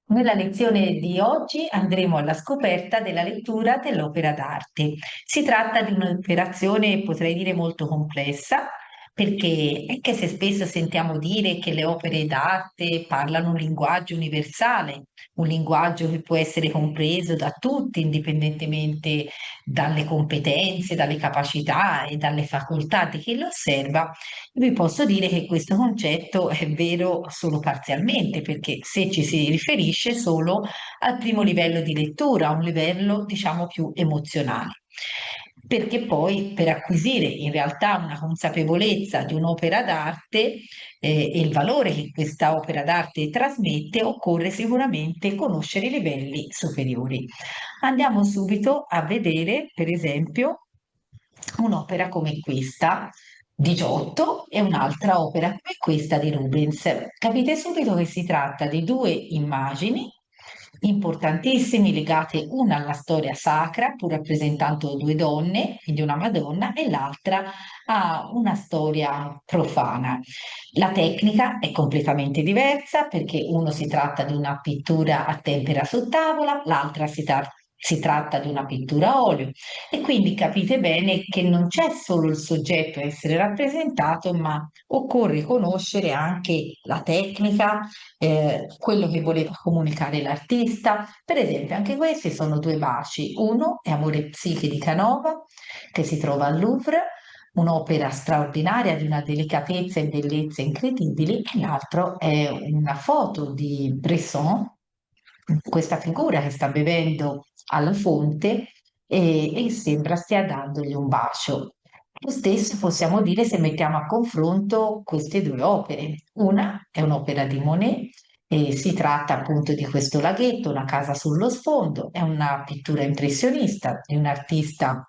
Nella lezione di oggi andremo alla scoperta della lettura dell'opera d'arte. Si tratta di un'operazione, potrei dire, molto complessa, perché anche se spesso sentiamo dire che le opere d'arte parlano un linguaggio universale, un linguaggio che può essere compreso da tutti, indipendentemente dalle competenze, dalle capacità e dalle facoltà di chi lo osserva, vi posso dire che questo concetto è vero solo parzialmente, perché se ci si riferisce solo al primo livello di lettura, a un livello, diciamo, più emozionale. Perché poi per acquisire in realtà una consapevolezza di un'opera d'arte e il valore che questa opera d'arte trasmette, occorre sicuramente conoscere i livelli superiori. Andiamo subito a vedere, per esempio, un'opera come questa di Giotto e un'altra opera come questa di Rubens. Capite subito che si tratta di due immagini importantissime legate una alla storia sacra, pur rappresentando due donne, quindi una Madonna, e l'altra a una storia profana. La tecnica è completamente diversa perché uno si tratta di una pittura a tempera su tavola, l'altra si tratta di una pittura a olio. E quindi capite bene che non c'è solo il soggetto a essere rappresentato, ma occorre conoscere anche la tecnica, quello che voleva comunicare l'artista. Per esempio, anche questi sono due baci. Uno è Amore e Psiche di Canova, che si trova al Louvre, un'opera straordinaria di una delicatezza e bellezza incredibili, e l'altro è una foto di Bresson, questa figura che sta bevendo alla fonte e sembra stia dandogli un bacio. Lo stesso possiamo dire se mettiamo a confronto queste due opere. Una è un'opera di Monet e si tratta appunto di questo laghetto, una casa sullo sfondo, è una pittura impressionista di un artista,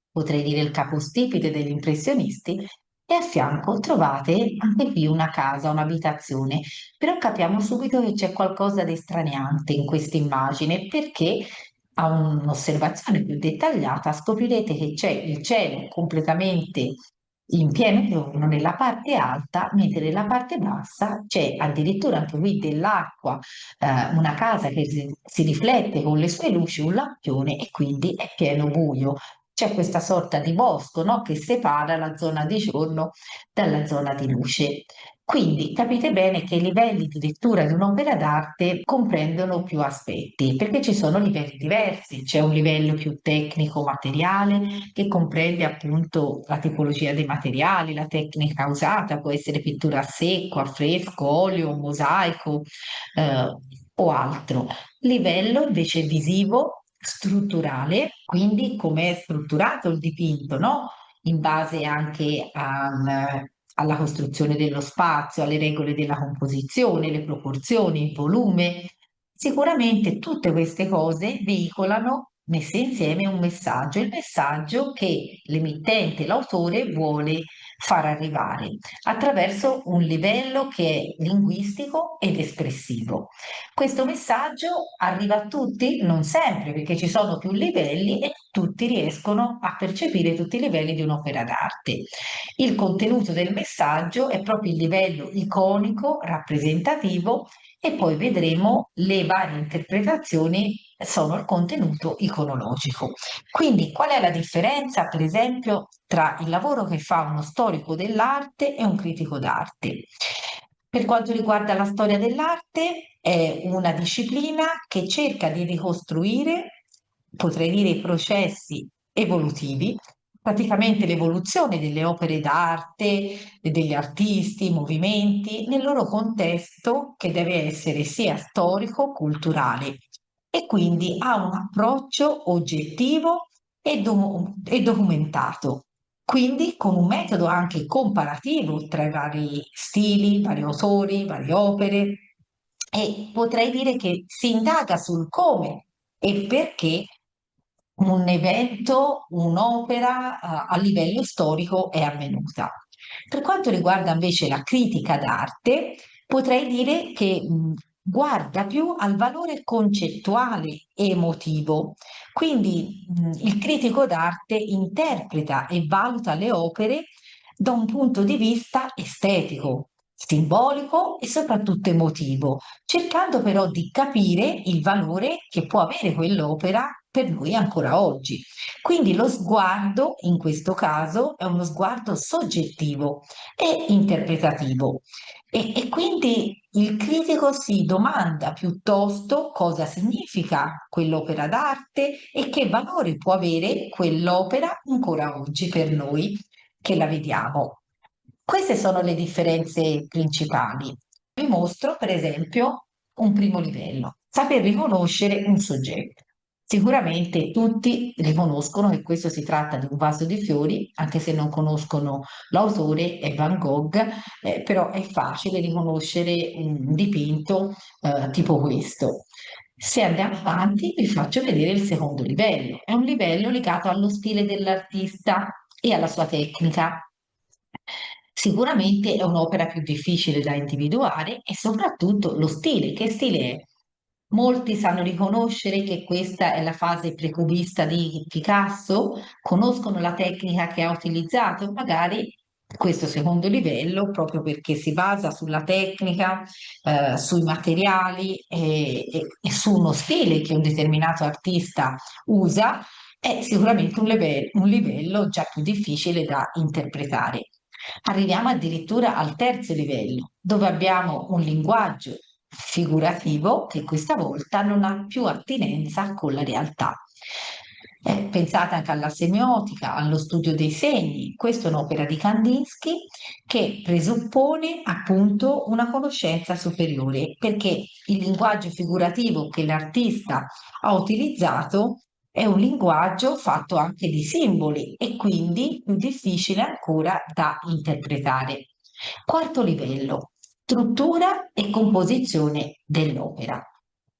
potrei dire il capostipite degli impressionisti, e a fianco trovate anche qui una casa, un'abitazione, però capiamo subito che c'è qualcosa di straniante in questa immagine perché a un'osservazione più dettagliata scoprirete che c'è il cielo completamente in pieno giorno nella parte alta, mentre nella parte bassa c'è addirittura anche qui dell'acqua, una casa che si riflette con le sue luci, un lampione e quindi è pieno buio. C'è questa sorta di bosco, no, che separa la zona di giorno dalla zona di luce. Quindi capite bene che i livelli di lettura di un'opera d'arte comprendono più aspetti, perché ci sono livelli diversi. C'è un livello più tecnico-materiale che comprende appunto la tipologia dei materiali, la tecnica usata, può essere pittura a secco, a fresco, olio, mosaico o altro. Livello invece visivo, strutturale, quindi come è strutturato il dipinto, no? In base anche alla costruzione dello spazio, alle regole della composizione, le proporzioni, il volume. Sicuramente tutte queste cose veicolano, messe insieme, un messaggio, il messaggio che l'emittente, l'autore vuole far arrivare attraverso un livello che è linguistico ed espressivo. Questo messaggio arriva a tutti? Non sempre, perché ci sono più livelli e tutti riescono a percepire tutti i livelli di un'opera d'arte. Il contenuto del messaggio è proprio il livello iconico, rappresentativo, e poi vedremo le varie interpretazioni sono il contenuto iconologico. Quindi, qual è la differenza, per esempio, tra il lavoro che fa uno storico dell'arte e un critico d'arte? Per quanto riguarda la storia dell'arte, è una disciplina che cerca di ricostruire, potrei dire, i processi evolutivi, praticamente l'evoluzione delle opere d'arte, degli artisti, i movimenti, nel loro contesto che deve essere sia storico, culturale e quindi ha un approccio oggettivo e documentato. Quindi con un metodo anche comparativo tra i vari stili, vari autori, varie opere, e potrei dire che si indaga sul come e perché un evento, un'opera a livello storico è avvenuta. Per quanto riguarda invece la critica d'arte, potrei dire che guarda più al valore concettuale e emotivo. Quindi il critico d'arte interpreta e valuta le opere da un punto di vista estetico, simbolico e soprattutto emotivo, cercando però di capire il valore che può avere quell'opera per noi ancora oggi. Quindi lo sguardo, in questo caso, è uno sguardo soggettivo e interpretativo. E quindi il critico si domanda piuttosto cosa significa quell'opera d'arte e che valore può avere quell'opera ancora oggi per noi che la vediamo. Queste sono le differenze principali. Vi mostro, per esempio, un primo livello, saper riconoscere un soggetto. Sicuramente tutti riconoscono che questo si tratta di un vaso di fiori, anche se non conoscono l'autore, è Van Gogh, però è facile riconoscere un dipinto tipo questo. Se andiamo avanti, vi faccio vedere il secondo livello. È un livello legato allo stile dell'artista e alla sua tecnica. Sicuramente è un'opera più difficile da individuare e soprattutto lo stile. Che stile è? Molti sanno riconoscere che questa è la fase precubista di Picasso, conoscono la tecnica che ha utilizzato, magari questo secondo livello, proprio perché si basa sulla tecnica, sui materiali e su uno stile che un determinato artista usa, è sicuramente un livello già più difficile da interpretare. Arriviamo addirittura al terzo livello, dove abbiamo un linguaggio figurativo che questa volta non ha più attinenza con la realtà. Pensate anche alla semiotica, allo studio dei segni. Questa è un'opera di Kandinsky che presuppone appunto una conoscenza superiore, perché il linguaggio figurativo che l'artista ha utilizzato è un linguaggio fatto anche di simboli e quindi più difficile ancora da interpretare. Quarto livello, struttura e composizione dell'opera.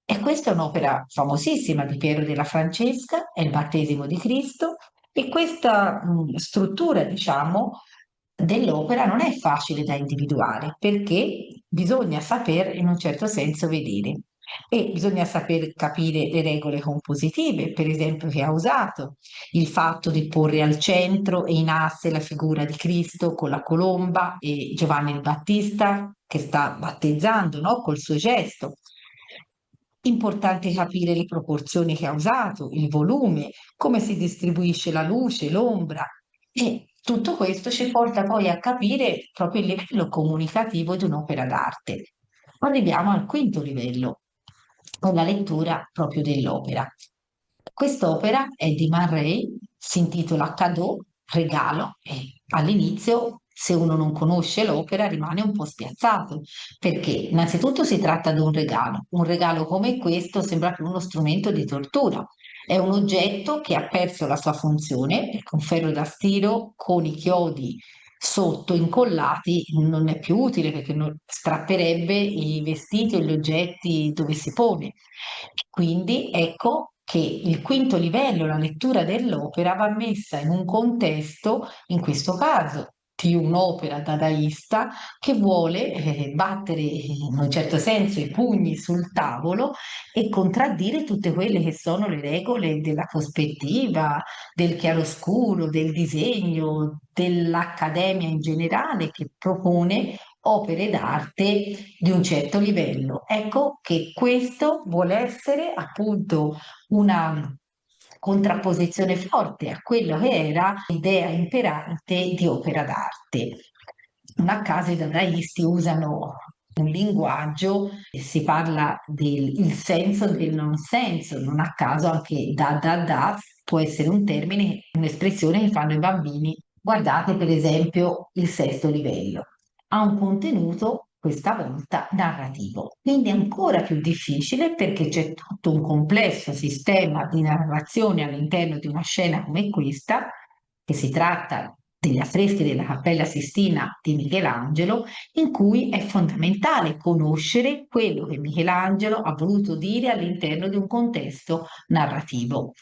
E questa è un'opera famosissima di Piero della Francesca, è il Battesimo di Cristo, e questa struttura, diciamo, dell'opera non è facile da individuare perché bisogna saper in un certo senso vedere. E bisogna saper capire le regole compositive, per esempio, che ha usato, il fatto di porre al centro e in asse la figura di Cristo con la colomba e Giovanni il Battista che sta battezzando, no? Col suo gesto. Importante capire le proporzioni che ha usato, il volume, come si distribuisce la luce, l'ombra e tutto questo ci porta poi a capire proprio il livello comunicativo di un'opera d'arte. Arriviamo al quinto livello, con la lettura proprio dell'opera. Quest'opera è di Man Ray, si intitola Cadeau, regalo, e all'inizio, se uno non conosce l'opera, rimane un po' spiazzato, perché innanzitutto si tratta di un regalo come questo sembra più uno strumento di tortura. È un oggetto che ha perso la sua funzione, perché un ferro da stiro con i chiodi sotto incollati non è più utile perché strapperebbe i vestiti o gli oggetti dove si pone. Quindi ecco che il quinto livello, la lettura dell'opera, va messa in un contesto, in questo caso, di un'opera dadaista che vuole battere in un certo senso i pugni sul tavolo e contraddire tutte quelle che sono le regole della prospettiva, del chiaroscuro, del disegno, dell'accademia in generale che propone opere d'arte di un certo livello. Ecco che questo vuole essere appunto una contrapposizione forte a quello che era l'idea imperante di opera d'arte. Non a caso i dadaisti usano un linguaggio, si parla del il senso del non senso, non a caso anche da può essere un termine, un'espressione che fanno i bambini. Guardate per esempio il sesto livello, ha un contenuto questa volta narrativo, quindi è ancora più difficile perché c'è tutto un complesso sistema di narrazione all'interno di una scena come questa, che si tratta degli affreschi della Cappella Sistina di Michelangelo, in cui è fondamentale conoscere quello che Michelangelo ha voluto dire all'interno di un contesto narrativo.